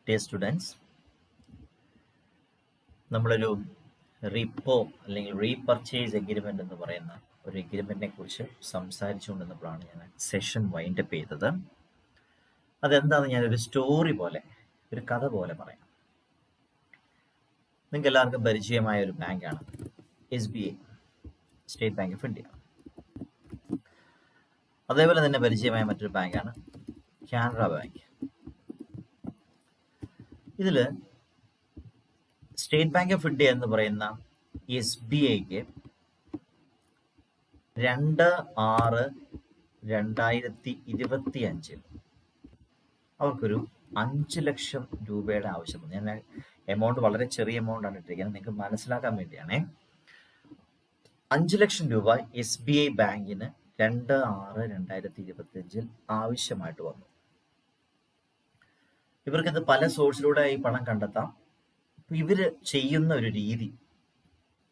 Dear students, നമ്മളൊരു repo അല്ലെങ്കിൽ repurchase agreement എന്ന് പറയുന്ന ഒരു എഗ്രിമെൻറ്റിനെ കുറിച്ച് സംസാരിച്ചുകൊണ്ടിരുന്നപ്പോഴാണ് ഞാൻ സെഷൻ വൈൻഡപ്പ് ചെയ്തത്. അതെന്താണെന്ന് ഞാനൊരു സ്റ്റോറി പോലെ, ഒരു കഥ പോലെ പറയാം. നിങ്ങൾക്ക് എല്ലാവർക്കും പരിചയമായ ഒരു ബാങ്കാണ് SBI, state bank of India. അതേപോലെ തന്നെ പരിചയമായ മറ്റൊരു ബാങ്കാണ് കാനറ ബാങ്ക്. ഇതിൽ സ്റ്റേറ്റ് ബാങ്ക് ഓഫ് ഇന്ത്യ എന്ന് പറയുന്ന SBIക്ക് 2/6/2025 അവർക്കൊരു 5 ലക്ഷം രൂപയുടെ ആവശ്യമുണ്ട്. ഞാൻ എമൗണ്ട് വളരെ ചെറിയ എമൗണ്ടാണ് ഇട്ടിരിക്കുന്നത്, നിങ്ങൾക്ക് മനസ്സിലാക്കാൻ വേണ്ടിയാണേ. 5 ലക്ഷം രൂപ SBI ബാങ്കിന് 2/6/2025 ആവശ്യമായിട്ട് വന്നു. ഇവർക്കിത് പല സോഴ്സിലൂടെ ഈ പണം കണ്ടെത്താം. ഇവര് ചെയ്യുന്ന ഒരു രീതി,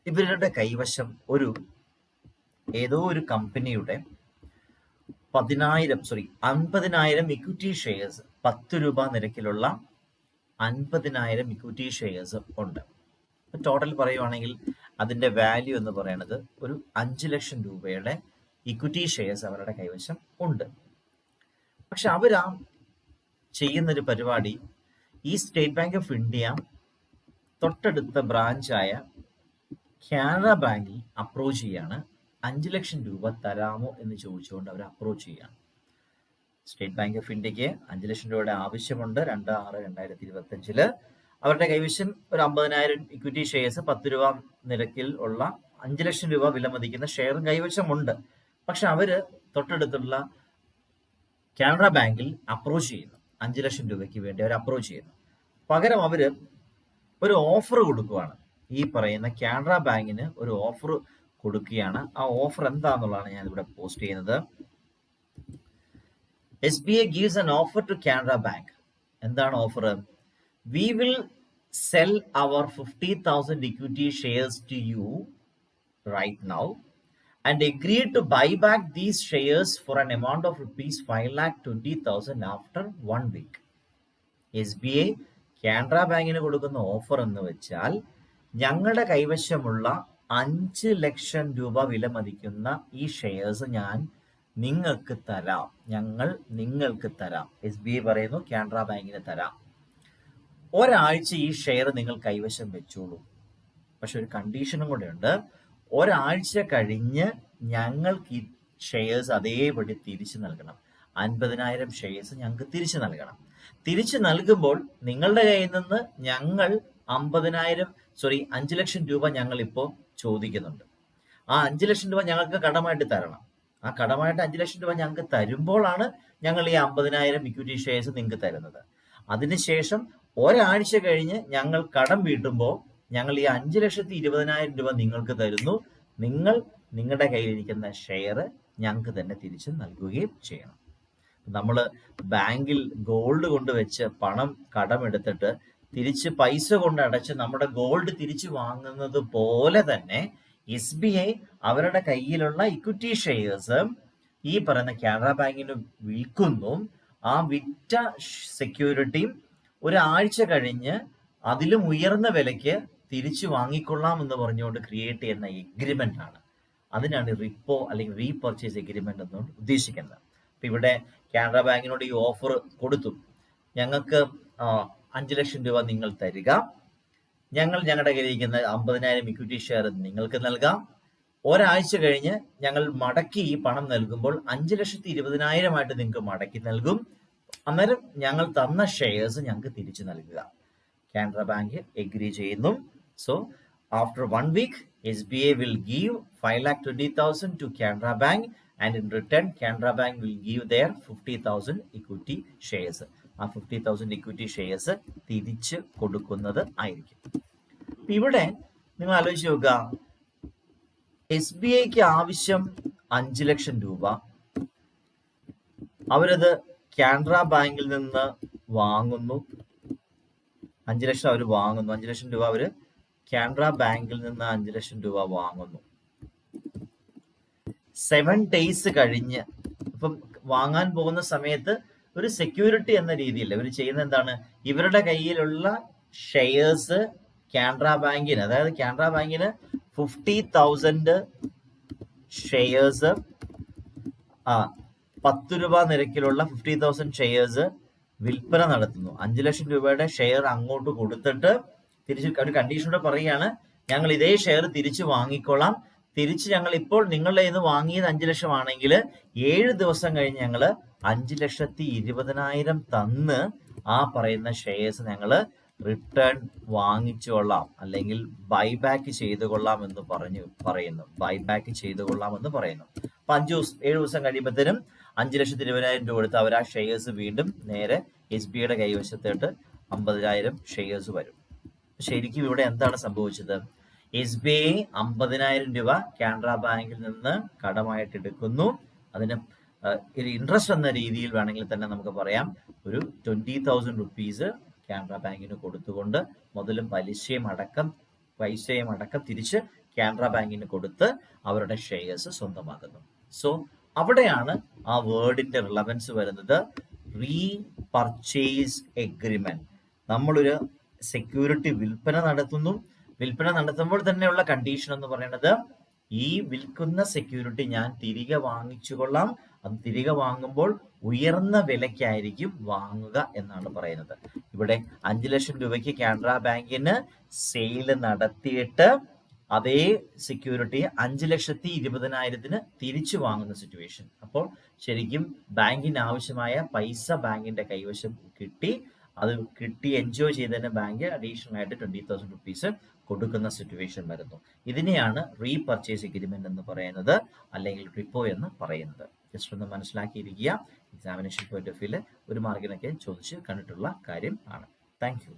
ഇവരുടെ കൈവശം ഏതോ ഒരു കമ്പനിയുടെ 50,000 ഇക്വിറ്റി ഷെയർസ്, 10 രൂപ നിരക്കിലുള്ള 50,000 ഇക്വിറ്റി ഷെയർസ് ഉണ്ട്. ടോട്ടൽ പറയുവാണെങ്കിൽ അതിന്റെ വാല്യൂ എന്ന് പറയുന്നത് ഒരു 5 ലക്ഷം രൂപയുടെ ഇക്വിറ്റി ഷെയർസ് അവരുടെ കൈവശം ഉണ്ട്. പക്ഷെ അവരാ ചെയ്യുന്നൊരു പരിപാടി, ഈ സ്റ്റേറ്റ് ബാങ്ക് ഓഫ് ഇന്ത്യ തൊട്ടടുത്ത ബ്രാഞ്ചായ കാനറ ബാങ്കിൽ അപ്രോച്ച് ചെയ്യാണ്. 5 ലക്ഷം രൂപ തരാമോ എന്ന് ചോദിച്ചുകൊണ്ട് അവർ അപ്രോച്ച് ചെയ്യാണ്. സ്റ്റേറ്റ് ബാങ്ക് ഓഫ് ഇന്ത്യക്ക് 5 ലക്ഷം രൂപയുടെ ആവശ്യമുണ്ട്. 2/6/2025 അവരുടെ കൈവശം ഒരു 50,000 ഇക്വിറ്റി ഷെയർസ്, 10 രൂപ നിരക്കിൽ ഉള്ള 5 ലക്ഷം രൂപ വിലമതിക്കുന്ന ഷെയറും കൈവശമുണ്ട്. പക്ഷെ അവര് തൊട്ടടുത്തുള്ള കാനറ ബാങ്കിൽ അപ്രോച്ച് ചെയ്യുന്നു. 5 ലക്ഷം രൂപയ്ക്ക് വേണ്ടി അവർ അപ്രോച്ച് ചെയ്യുന്നു. പകരം അവര് ഒരു ഓഫർ കൊടുക്കുകയാണ്. ഈ പറയുന്ന കാനറ ബാങ്കിന് ഒരു ഓഫർ കൊടുക്കുകയാണ്. ആ ഓഫർ എന്താണെന്നുള്ളതാണ് ഞാൻ ഇവിടെ പോസ്റ്റ് ചെയ്യുന്നത്. SBI gives an offer to Canara Bank. എന്താണ് offer? We will sell our 50,000 equity shares to you right now and agree to buy back these shares for an amount of rupees 5,20,000 after 1 week. SBI Canara ബാങ്കിന് കൊടുക്കുന്ന offer എന്ന് വെച്ചാൽ, ഞങ്ങളുടെ കൈവശമുള്ള 5 ലക്ഷം രൂപ വിലമതിക്കുന്ന ഈ ഷെയർസ് നിങ്ങൾക്ക് തരാം. SBI പറയുന്നു കാനറ ബാങ്കിന് തരാം. ഒരാഴ്ച ഈ ഷെയർ നിങ്ങൾ കൈവശം വെച്ചോളൂ. പക്ഷെ ഒരു കണ്ടീഷനും കൂടെ ഉണ്ട്. ഒരാഴ്ച കഴിഞ്ഞ് ഞങ്ങൾക്ക് ഈ ഷെയർസ് അതേപടി തിരിച്ചു നൽകണം. 50,000 ഷെയർസ് ഞങ്ങൾക്ക് തിരിച്ചു നൽകണം. തിരിച്ചു നൽകുമ്പോൾ നിങ്ങളുടെ കയ്യിൽ നിന്ന് ഞങ്ങൾ 5 ലക്ഷം രൂപ ഞങ്ങൾ ഇപ്പോൾ ചോദിക്കുന്നുണ്ട്. ആ 5 ലക്ഷം രൂപ ഞങ്ങൾക്ക് കടമായിട്ട് തരണം. ആ കടമായിട്ട് 5 ലക്ഷം രൂപ ഞങ്ങൾക്ക് തരുമ്പോഴാണ് ഞങ്ങൾ ഈ 50,000 ഇക്വിറ്റി ഷെയർസ് നിങ്ങൾക്ക് തരുന്നത്. അതിനുശേഷം ഒരാഴ്ച കഴിഞ്ഞ് ഞങ്ങൾ കടം വീട്ടുമ്പോൾ ഞങ്ങൾ ഈ 5,20,000 രൂപ നിങ്ങൾക്ക് തരുന്നു. നിങ്ങളുടെ കയ്യിലിരിക്കുന്ന ഷെയർ ഞങ്ങൾക്ക് തന്നെ തിരിച്ച് നൽകുകയും ചെയ്യണം. നമ്മൾ ബാങ്കിൽ ഗോൾഡ് കൊണ്ടുവച്ച് പണം കടമെടുത്തിട്ട് തിരിച്ച് പൈസ കൊണ്ട് അടച്ച് നമ്മുടെ ഗോൾഡ് തിരിച്ചു വാങ്ങുന്നത് പോലെ തന്നെ SBI അവരുടെ കയ്യിലുള്ള ഇക്വിറ്റി ഷെയർസ് ഈ പറയുന്ന കാനറ ബാങ്കിന് വിൽക്കുന്നു. ആ വിറ്റ സെക്യൂരിറ്റിയും ഒരാഴ്ച കഴിഞ്ഞ് അതിലും ഉയർന്ന വിലയ്ക്ക് തിരിച്ചു വാങ്ങിക്കൊള്ളാം എന്ന് പറഞ്ഞുകൊണ്ട് ക്രിയേറ്റ് ചെയ്യുന്ന എഗ്രിമെന്റ് ആണ്. അതിനാണ് റിപ്പോ അല്ലെങ്കിൽ റീപർച്ചേസ് എഗ്രിമെന്റ് എന്നുകൊണ്ട് ഉദ്ദേശിക്കുന്നത്. അപ്പൊ ഇവിടെ കാനറ ബാങ്കിനോട് ഈ ഓഫർ കൊടുത്തു, ഞങ്ങൾക്ക് 5 ലക്ഷം രൂപ നിങ്ങൾ തരിക, ഞങ്ങളുടെ കയ്യിലിരിക്കുന്ന 50,000 ഇക്വിറ്റി ഷെയർ നിങ്ങൾക്ക് നൽകാം. ഒരാഴ്ച കഴിഞ്ഞ് ഞങ്ങൾ മടക്കി ഈ പണം നൽകുമ്പോൾ 5,20,000 ആയിട്ട് നിങ്ങൾക്ക് മടക്കി നൽകും. അന്നേരം ഞങ്ങൾ തന്ന ഷെയർസ് ഞങ്ങൾക്ക് തിരിച്ചു നൽകുക. കാനറ ബാങ്ക് എഗ്രി ചെയ്യുന്നു. So after 1 week SBI will give 5,20,000 to Canara Bank and in return Canara Bank will give their 50,000 equity shares. ആ 50,000 ഇക്വിറ്റി ഷെയർസ് തിരിച്ച് കൊടുക്കുന്നത് ആയിരിക്കും. ഇവിടെ നിങ്ങൾ ആലോചിച്ച് നോക്കുക, SBIക്ക് ആവശ്യം 5 ലക്ഷം രൂപ. അവരത് കാനറ ബാങ്കിൽ നിന്ന് വാങ്ങുന്നു. 5 ലക്ഷം അവർ വാങ്ങുന്നു. 5 ലക്ഷം രൂപ അവര് കാനറ ബാങ്കിൽ നിന്ന് 5 ലക്ഷം രൂപ വാങ്ങുന്നു. 7 days കഴിഞ്ഞ്, ഇപ്പം വാങ്ങാൻ പോകുന്ന സമയത്ത് ഒരു സെക്യൂരിറ്റി എന്ന രീതിയിൽ ഇവർ ചെയ്യുന്ന എന്താണ്, ഇവരുടെ കയ്യിലുള്ള ഷെയർസ് കാനറ ബാങ്കിന്, അതായത് കാനറ ബാങ്കിന് 50,000 ഷെയർസ് 10 രൂപ നിരക്കിലുള്ള 50,000 ഷെയർസ് വിൽപ്പന നടത്തുന്നു. 5 ലക്ഷം രൂപയുടെ ഷെയർ അങ്ങോട്ട് കൊടുത്തിട്ട് തിരിച്ച് ഒരു കണ്ടീഷനോടെ പറയുകയാണ്, ഞങ്ങൾ ഇതേ ഷെയർ തിരിച്ചു വാങ്ങിക്കൊള്ളാം. തിരിച്ച് ഞങ്ങൾ ഇപ്പോൾ നിങ്ങളുടെ നിന്ന് വാങ്ങിയത് 5 ലക്ഷം ആണെങ്കിൽ 7 ദിവസം കഴിഞ്ഞ് ഞങ്ങൾ 5,20,000 തന്ന് ആ പറയുന്ന ഷെയർസ് ഞങ്ങൾ റിട്ടേൺ വാങ്ങിച്ചുകൊള്ളാം, അല്ലെങ്കിൽ ബൈബാക്ക് ചെയ്തു കൊള്ളാം എന്ന് പറയുന്നു. ബൈബാക്ക് ചെയ്തു കൊള്ളാം എന്ന് പറയുന്നു. അപ്പൊ 7 ദിവസം കഴിയുമ്പോഴത്തേനും 5,20,000 രൂപ കൊടുത്ത് അവർ ആ ഷെയർസ് വീണ്ടും നേരെ SBIയുടെ കൈവശത്തോട്ട് 50,000 ഷെയർസ് വരും. ശരിക്കും ഇവിടെ എന്താണ് സംഭവിച്ചത്? SBI 50,000 രൂപ കാനറ ബാങ്കിൽ നിന്ന് കടമായിട്ട് എടുക്കുന്നു. അതിന് ഒരു ഇൻട്രസ്റ്റ് എന്ന രീതിയിൽ വേണമെങ്കിൽ തന്നെ നമുക്ക് പറയാം ഒരു 20,000 റുപ്പീസ് കാനറ ബാങ്കിന് കൊടുത്തുകൊണ്ട് മുതലും പൈസയും അടക്കം തിരിച്ച് കാനറ ബാങ്കിന് കൊടുത്ത് അവരുടെ ഷെയർസ് സ്വന്തമാക്കുന്നു. സോ അവിടെയാണ് ആ വേർഡിന്റെ റിലവൻസ് വരുന്നത്. Repurchase agreement. നമ്മളൊരു സെക്യൂരിറ്റി വിൽപ്പന നടത്തുന്നു. വിൽപ്പന നടത്തുമ്പോൾ തന്നെയുള്ള കണ്ടീഷൻ എന്ന് പറയുന്നത്, ഈ വിൽക്കുന്ന സെക്യൂരിറ്റി ഞാൻ തിരികെ വാങ്ങിച്ചുകൊള്ളാം. അത് തിരികെ വാങ്ങുമ്പോൾ ഉയർന്ന വിലയ്ക്കായിരിക്കും വാങ്ങുക എന്നാണ് പറയുന്നത്. ഇവിടെ 5 ലക്ഷം രൂപയ്ക്ക് കാനറ ബാങ്കിന് സെയിൽ നടത്തിയിട്ട് അതേ സെക്യൂരിറ്റി 5,20,000 തിരിച്ചു വാങ്ങുന്ന സിറ്റുവേഷൻ. അപ്പോൾ ശരിക്കും ബാങ്കിന് ആവശ്യമായ പൈസ ബാങ്കിന്റെ കൈവശം കിട്ടി. അത് കിട്ടി എൻജോയ് ചെയ്തതിന് ബാങ്ക് അഡീഷണൽ ആയിട്ട് 20,000 റുപ്പീസ് കൊടുക്കുന്ന സിറ്റുവേഷൻ വരുന്നു. ഇതിനെയാണ് റീപർച്ചേസ് എഗ്രിമെന്റ് എന്ന് പറയുന്നത്, അല്ലെങ്കിൽ റിപ്പോ എന്ന് പറയുന്നത്. ജസ്റ്റ് ഒന്ന് മനസ്സിലാക്കിയിരിക്കുക. എക്സാമിനേഷൻ പോയിന്റ് ഓഫ് വ്യൂല് ഒരു മാർക്കിനൊക്കെ ചോദിച്ച് കണ്ടിട്ടുള്ള കാര്യം ആണ്. Thank you.